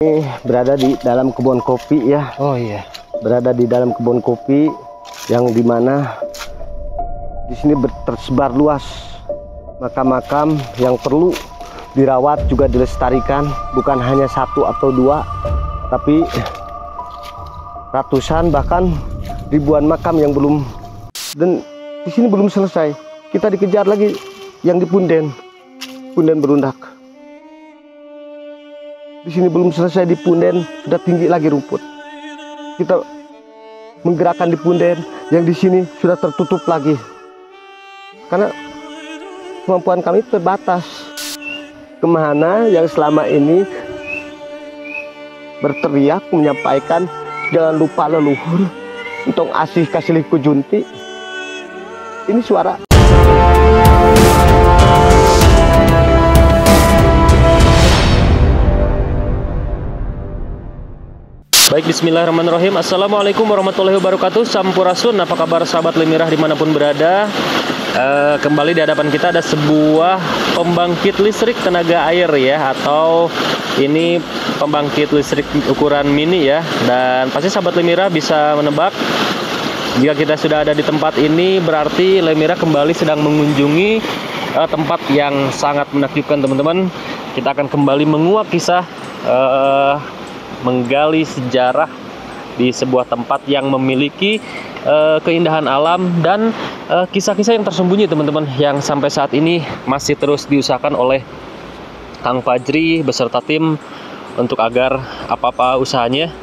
Ini berada di dalam kebun kopi ya. Oh iya. Berada di dalam kebun kopi yang dimana di sini tersebar luas makam-makam yang perlu dirawat juga dilestarikan. Bukan hanya satu atau dua, tapi ratusan bahkan ribuan makam yang belum, dan di sini belum selesai. Kita dikejar lagi yang di Punden Berundak. Di sini belum selesai, di Punden sudah tinggi lagi rumput. Kita menggerakkan di Punden, yang di sini sudah tertutup lagi. Karena kemampuan kami terbatas. Kemana yang selama ini berteriak menyampaikan jangan lupa leluhur, untuk asih kasih liku junti. Ini suara. Baik, bismillahirrahmanirrahim. Assalamualaikum warahmatullahi wabarakatuh. Sampurasun, apa kabar sahabat Lemirah dimanapun berada. Kembali di hadapan kita ada sebuah pembangkit listrik tenaga air ya, atau ini pembangkit listrik ukuran mini ya. Dan pasti sahabat Lemirah bisa menebak, jika kita sudah ada di tempat ini berarti Lemirah kembali sedang mengunjungi tempat yang sangat menakjubkan, teman-teman. Kita akan kembali menguak kisah, menggali sejarah di sebuah tempat yang memiliki keindahan alam dan kisah-kisah yang tersembunyi, teman-teman, yang sampai saat ini masih terus diusahakan oleh Kang Fajri beserta tim untuk agar apa-apa usahanya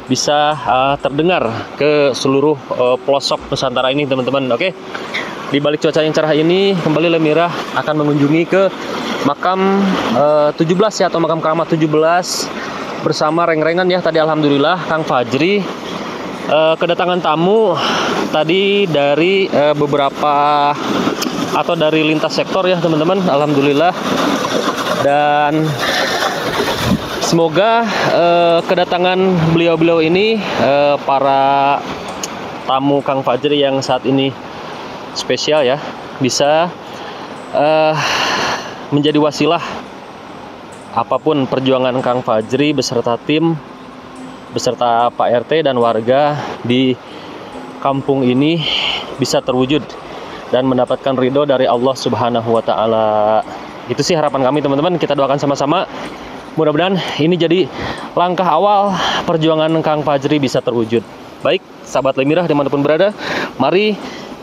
bisa terdengar ke seluruh pelosok Nusantara ini, teman-teman. Oke, di balik cuaca yang cerah ini kembali Lemirah akan mengunjungi ke makam 17 ya, atau makam keramat 17 bersama reng-rengan ya. Tadi alhamdulillah Kang Fajri kedatangan tamu tadi dari beberapa atau dari lintas sektor ya, teman-teman, alhamdulillah. Dan semoga kedatangan beliau-beliau ini, para tamu Kang Fajri yang saat ini spesial ya, bisa menjadi wasilah apapun perjuangan Kang Fajri beserta tim, beserta Pak RT dan warga di kampung ini bisa terwujud dan mendapatkan ridho dari Allah Subhanahu wa Ta'ala. Itu sih harapan kami, teman-teman. Kita doakan sama-sama, mudah-mudahan ini jadi langkah awal perjuangan Kang Fajri bisa terwujud. Baik, sahabat Lemirah dimanapun berada, mari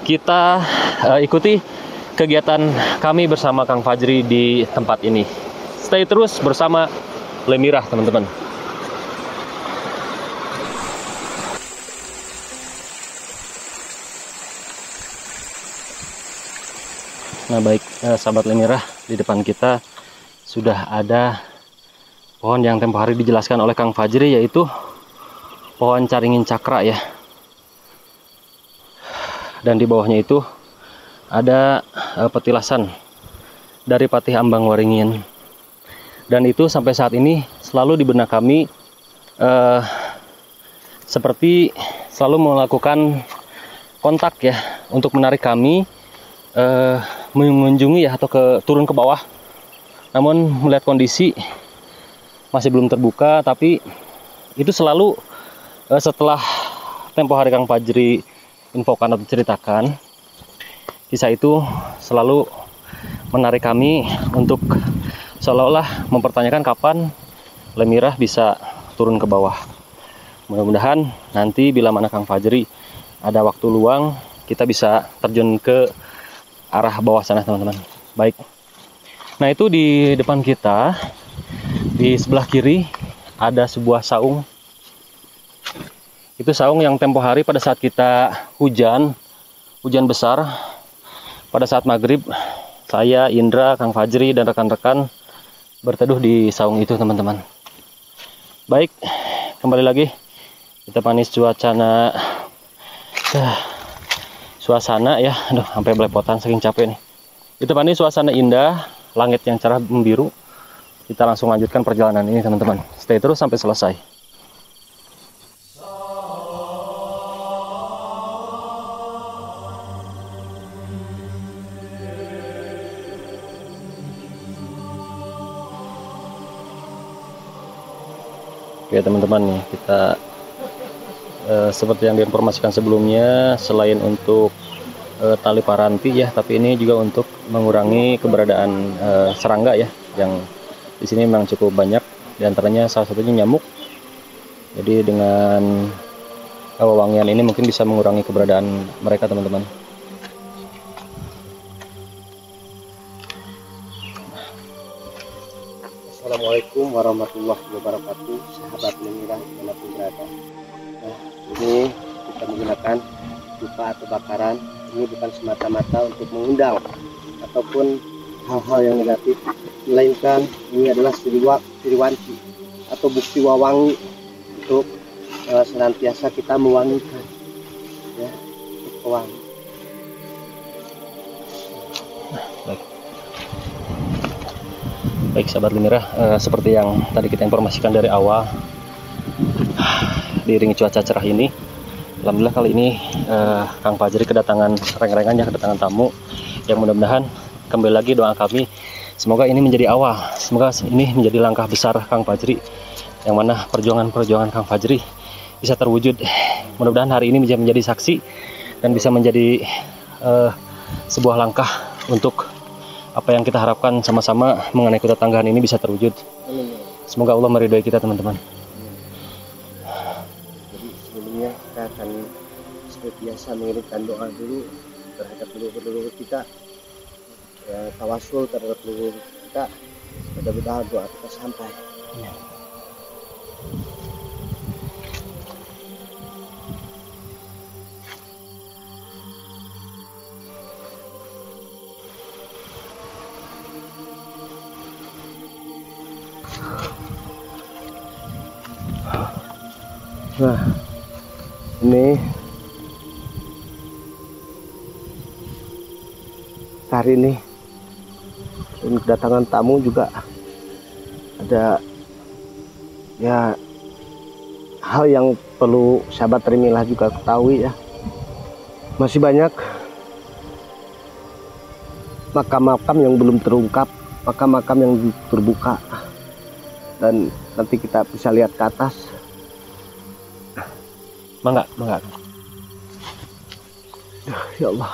kita ikuti kegiatan kami bersama Kang Fajri di tempat ini. Stay terus bersama Lemirah, teman-teman. Nah baik, sahabat Lemirah, di depan kita sudah ada pohon yang tempo hari dijelaskan oleh Kang Fajri, yaitu pohon caringin cakra ya. Dan di bawahnya itu ada petilasan dari Patih Ambang Waringin. Dan itu sampai saat ini selalu di benak kami seperti selalu melakukan kontak ya, untuk menarik kami mengunjungi ya, atau turun ke bawah. Namun melihat kondisi masih belum terbuka, tapi itu selalu setelah tempo hari Kang Fajri infokan atau ceritakan, kisah itu selalu menarik kami untuk seolah-olah mempertanyakan kapan Lemirah bisa turun ke bawah. Mudah-mudahan nanti bila mana Kang Fajri ada waktu luang, kita bisa terjun ke arah bawah sana, teman-teman. Baik. Nah, itu di depan kita, di sebelah kiri ada sebuah saung. Itu saung yang tempo hari pada saat kita hujan besar, pada saat maghrib, saya, Indra, Kang Fajri, dan rekan-rekan berteduh di saung itu, teman-teman. Baik, kembali lagi kita manis suasana ya. Aduh, sampai belepotan saking capek nih. Itu manis suasana indah, langit yang cerah membiru. Kita langsung lanjutkan perjalanan ini, teman-teman. Stay terus sampai selesai. Oke teman-teman nih, kita seperti yang diinformasikan sebelumnya, selain untuk tali paranti ya, tapi ini juga untuk mengurangi keberadaan serangga ya, yang di sini memang cukup banyak, diantaranya salah satunya nyamuk. Jadi dengan wangian ini mungkin bisa mengurangi keberadaan mereka teman-teman. Assalamualaikum warahmatullahi wabarakatuh, sahabat Mengira dimanapun berada. Nah, ini kita menggunakan dupa atau bakaran. Ini bukan semata-mata untuk mengundang ataupun hal-hal yang negatif, melainkan ini adalah siliwangi atau bukti wawangi untuk senantiasa kita mewangikan, ya, untuk pewangi. Baik sahabat Limira, seperti yang tadi kita informasikan dari awal, diiringi cuaca cerah ini, alhamdulillah kali ini Kang Fajri kedatangan reng-rengan ya, kedatangan tamu yang mudah-mudahan kembali lagi doa kami, semoga ini menjadi awal, semoga ini menjadi langkah besar Kang Fajri, yang mana perjuangan Kang Fajri bisa terwujud. Mudah-mudahan hari ini bisa menjadi saksi dan bisa menjadi sebuah langkah untuk apa yang kita harapkan sama-sama mengenai kota Tanggahan ini bisa terwujud. Semoga Allah meridhoi kita teman-teman. Jadi sebelumnya kita akan seperti biasa mengirimkan doa dulu terhadap leluhur kita, ya, tawasul terhadap leluhur kita. Mudah-mudahan doa kita sampai. Ya. Nah, ini hari ini kedatangan tamu juga ada ya hal yang perlu sahabat Rimilah juga ketahui ya. Masih banyak makam-makam yang belum terungkap, makam-makam yang terbuka, dan nanti kita bisa lihat ke atas. Mangga. Ya Allah.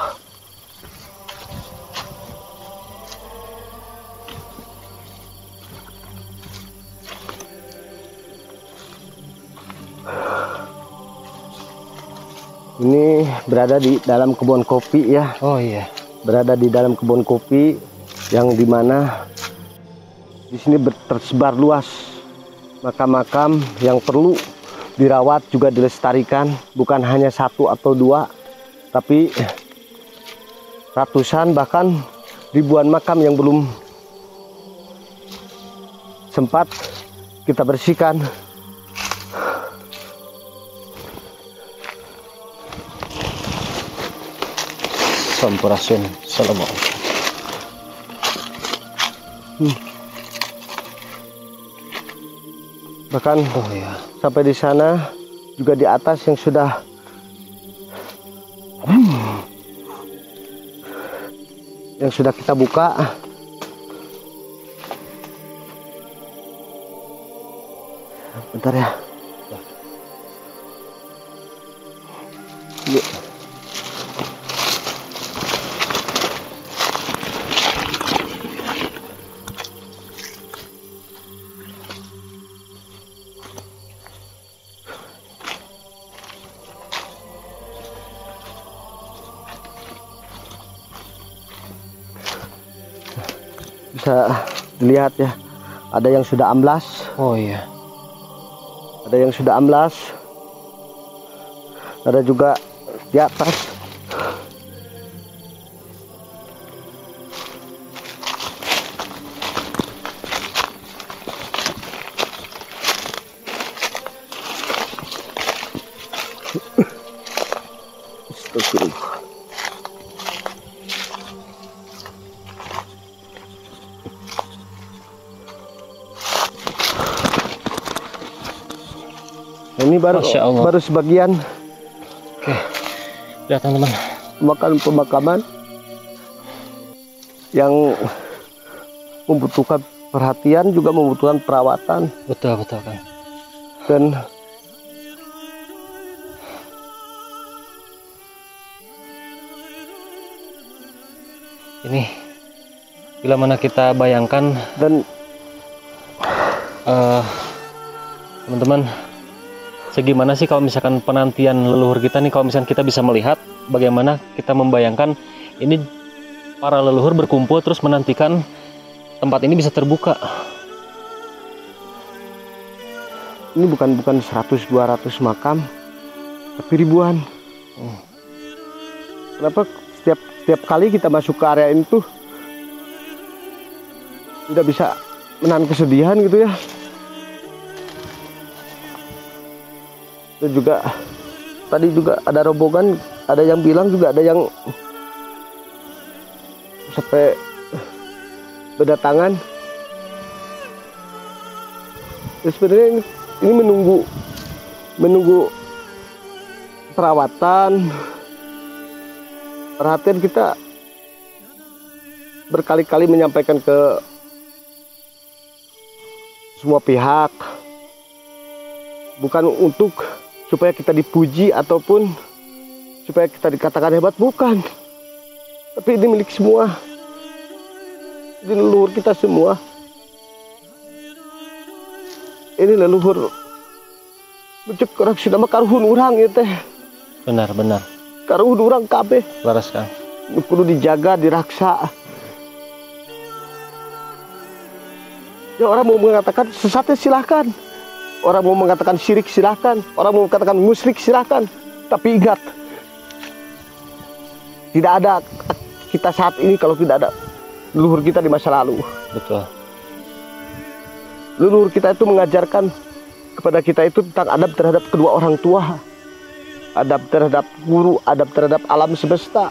Ini berada di dalam kebun kopi ya. Oh iya. Berada di dalam kebun kopi yang dimana di sini tersebar luas makam-makam yang perlu dirawat juga dilestarikan, bukan hanya satu atau dua, tapi ratusan bahkan ribuan makam yang belum sempat kita bersihkan. Sampurasun. Salam. Bahkan Oh ya. sampai di sana juga di atas yang sudah kita buka. Bentar ya. Yuk. Bisa dilihat ya, ada yang sudah amblas. Oh iya. Ada yang sudah amblas, ada juga di atas. Astagfirullah. Ini baru sebagian. Oke, lihat teman-teman. Pemakaman yang membutuhkan perhatian, juga membutuhkan perawatan. Betul kan. bayangkan ini bila mana kita bayangkan dan teman-teman, segimana sih kalau misalkan penantian leluhur kita nih, kalau misalkan kita bisa melihat bagaimana kita membayangkan ini para leluhur berkumpul terus menantikan tempat ini bisa terbuka. ini bukan 100-200 makam, tapi ribuan. Kenapa setiap kali kita masuk ke area ini tuh tidak bisa menahan kesedihan gitu ya. Dan juga tadi juga ada rombongan, ada yang bilang juga ada yang sampai berdatangan. Ya, sebenarnya ini menunggu perawatan, perhatian. Kita berkali-kali menyampaikan ke semua pihak, bukan untuk supaya kita dipuji ataupun supaya kita dikatakan hebat, bukan. Tapi ini milik semua, ini leluhur kita semua. Ini leluhur becek orang sinama karuhun urang ya teh. Benar. Karuhun urang kabeh. Laras Kang. Kudu dijaga, diraksa. Ya, orang mau mengatakan sesatnya silahkan. Orang mau mengatakan syirik silahkan. Orang mau mengatakan musyrik silahkan. Tapi ingat, tidak ada kita saat ini kalau tidak ada leluhur kita di masa lalu. Betul. Leluhur kita itu mengajarkan kepada kita itu tentang adab terhadap kedua orang tua, adab terhadap guru, adab terhadap alam semesta.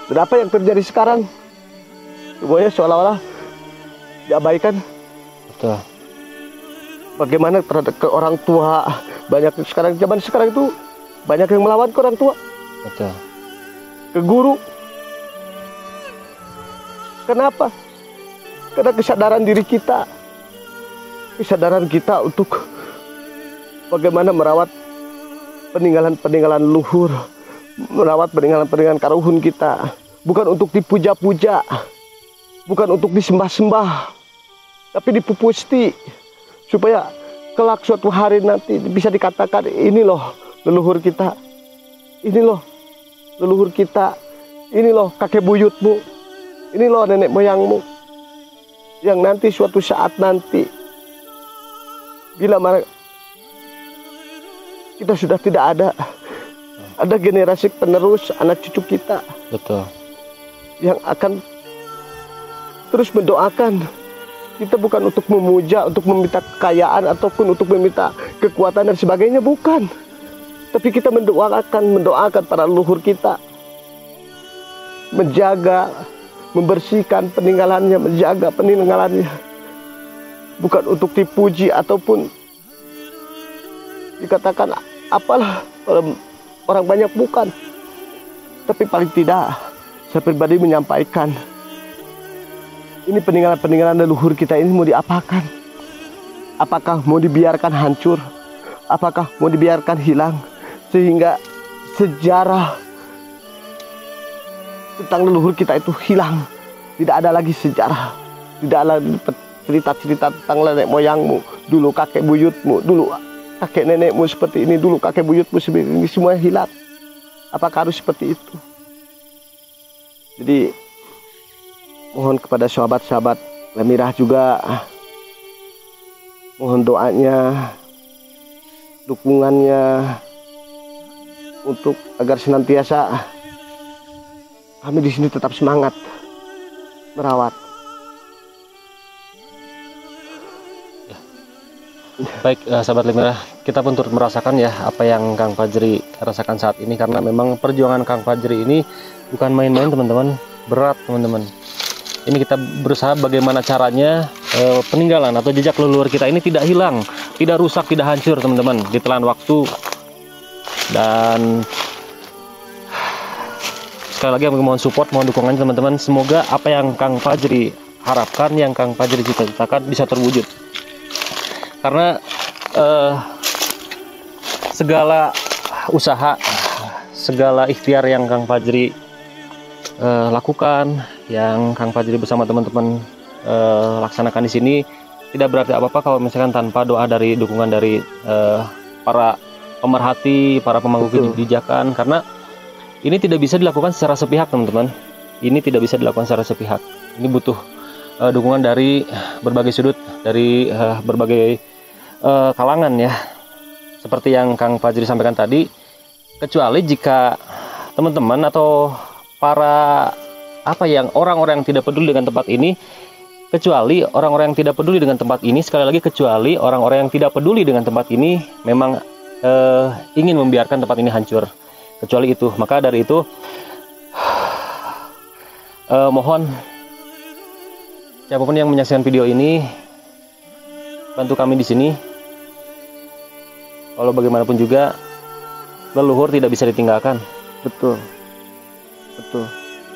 Dan apa yang terjadi sekarang? Semuanya seolah-olah diabaikan. Betul. Bagaimana terhadap ke orang tua? Banyak sekarang, zaman sekarang itu banyak yang melawan ke orang tua. Betul. Ke guru. Kenapa? Karena kesadaran diri kita, kesadaran kita untuk bagaimana merawat peninggalan-peninggalan luhur, merawat peninggalan-peninggalan karuhun kita, bukan untuk dipuja-puja, bukan untuk disembah-sembah, tapi dipupusti, supaya kelak suatu hari nanti bisa dikatakan, ini loh leluhur kita, ini loh leluhur kita, ini loh kakek buyutmu, ini loh nenek moyangmu, yang nanti suatu saat nanti bila kita sudah tidak ada generasi penerus, anak cucu kita. Betul. Yang akan terus mendoakan kita, bukan untuk memuja, untuk meminta kekayaan ataupun untuk meminta kekuatan dan sebagainya, bukan. Tapi kita mendoakan para leluhur kita, menjaga, membersihkan peninggalannya, menjaga peninggalannya, bukan untuk dipuji ataupun dikatakan apalah orang banyak, bukan. Tapi paling tidak saya pribadi menyampaikan, ini peninggalan-peninggalan leluhur kita ini mau diapakan? Apakah mau dibiarkan hancur? Apakah mau dibiarkan hilang sehingga sejarah tentang leluhur kita itu hilang? Tidak ada lagi sejarah, tidak ada cerita-cerita tentang nenek moyangmu, dulu kakek buyutmu, dulu kakek nenekmu seperti ini, dulu kakek buyutmu seperti ini, semua hilang. Apakah harus seperti itu? Jadi mohon kepada sahabat-sahabat Lemirah juga, mohon doanya, dukungannya untuk agar senantiasa kami di sini tetap semangat merawat. Baik, sahabat Lemirah, kita pun turut merasakan ya apa yang Kang Fajri rasakan saat ini, karena memang perjuangan Kang Fajri ini bukan main-main teman-teman, berat teman-teman. Ini kita berusaha bagaimana caranya peninggalan atau jejak leluhur kita ini tidak hilang, tidak rusak, tidak hancur teman-teman, ditelan waktu. Dan sekali lagi mohon support, mohon dukungannya teman-teman. Semoga apa yang Kang Fajri harapkan, yang Kang Fajri cita-citakan bisa terwujud. Karena segala usaha, segala ikhtiar yang Kang Fajri lakukan, yang Kang Fajri bersama teman-teman laksanakan di sini, tidak berarti apa-apa kalau misalkan tanpa doa dari dukungan dari para pemerhati, para pemangku kebijakan, karena ini tidak bisa dilakukan secara sepihak, teman-teman. Ini tidak bisa dilakukan secara sepihak. Ini butuh dukungan dari berbagai sudut, dari berbagai kalangan ya. Seperti yang Kang Fajri sampaikan tadi, kecuali jika teman-teman atau para orang-orang yang tidak peduli dengan tempat ini, kecuali orang-orang yang tidak peduli dengan tempat ini, sekali lagi kecuali orang-orang yang tidak peduli dengan tempat ini memang ingin membiarkan tempat ini hancur. Kecuali itu, maka dari itu mohon siapapun yang menyaksikan video ini bantu kami di sini. Kalau bagaimanapun juga leluhur tidak bisa ditinggalkan. Betul, betul.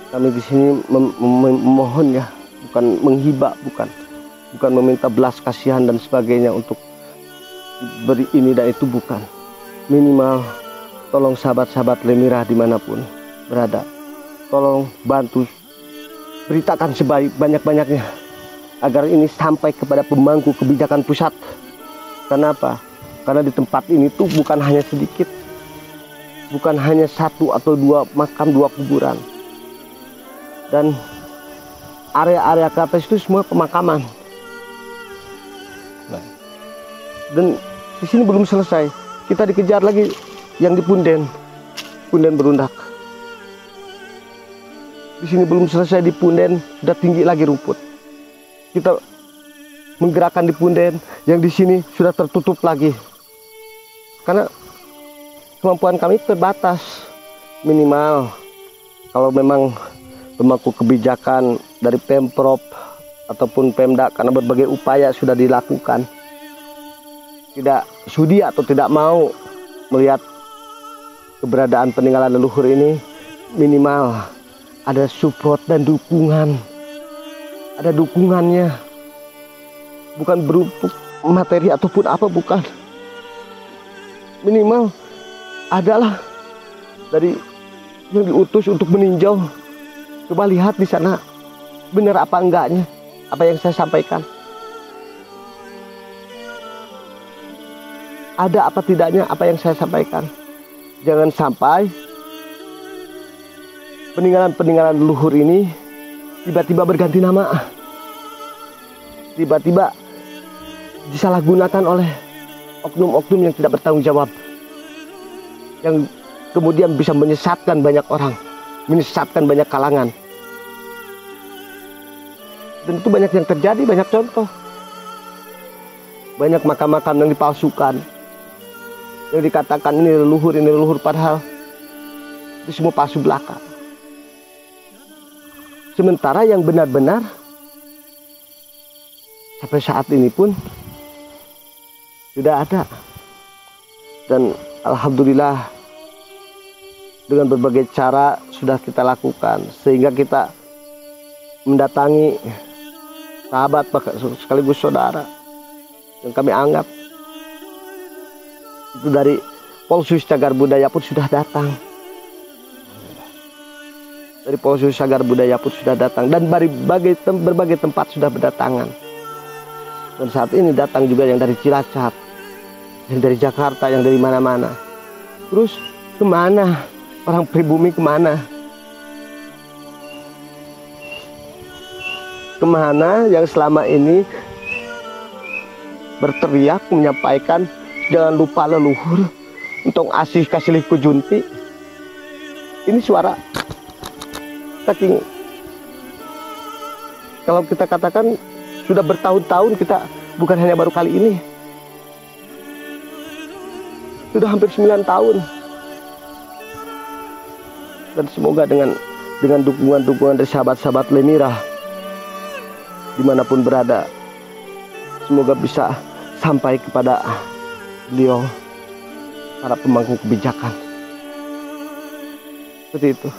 Kami di sini memohon ya, bukan menghibah, bukan meminta belas kasihan dan sebagainya untuk beri ini dan itu, bukan. Minimal tolong sahabat-sahabat Lemira dimanapun berada, tolong bantu beritakan sebanyak-banyaknya agar ini sampai kepada pemangku kebijakan pusat. Kenapa? Karena di tempat ini tuh bukan hanya sedikit, bukan hanya satu atau dua makam, dua kuburan, dan area-area ke atas itu semua pemakaman. Dan di sini belum selesai, kita dikejar lagi yang di Punden Berundak. Di sini belum selesai, di Punden sudah tinggi lagi rumput. Kita menggerakkan di Punden, yang di sini sudah tertutup lagi. Karena kemampuan kami terbatas. Minimal kalau memang pemangku kebijakan dari Pemprov ataupun Pemda, karena berbagai upaya sudah dilakukan, tidak sudi atau tidak mau melihat keberadaan peninggalan leluhur ini, minimal ada support dan dukungan. Ada dukungannya, bukan berupa materi ataupun apa, bukan. Minimal adalah dari yang diutus untuk meninjau. Coba lihat di sana, benar apa enggaknya apa yang saya sampaikan. Ada apa tidaknya apa yang saya sampaikan. Jangan sampai peninggalan leluhur ini tiba-tiba berganti nama, tiba-tiba disalahgunakan oleh oknum-oknum yang tidak bertanggung jawab, yang kemudian bisa menyesatkan banyak orang, menyesatkan banyak kalangan. Dan itu banyak yang terjadi, banyak contoh. Banyak makam-makam yang dipalsukan, yang dikatakan ini leluhur, padahal itu semua palsu belaka. Sementara yang benar-benar sampai saat ini pun sudah ada. Dan alhamdulillah dengan berbagai cara sudah kita lakukan, sehingga kita mendatangi sahabat sekaligus saudara yang kami anggap itu dari Polsus Cagar Budaya pun sudah datang. Dari Polsus Cagar Budaya pun sudah datang, dan berbagai tempat sudah berdatangan. Dan saat ini datang juga yang dari Cilacap, yang dari Jakarta, yang dari mana-mana. Terus kemana? Orang pribumi kemana? Kemana yang selama ini berteriak menyampaikan jangan lupa leluhur, untuk asih kasih liku junti. Ini suara saking, kalau kita katakan sudah bertahun-tahun, kita bukan hanya baru kali ini, sudah hampir 9 tahun. Dan semoga dengan dukungan dari sahabat-sahabat Lemira dimanapun berada, semoga bisa sampai kepada beliau, para pemangku kebijakan. Seperti itu.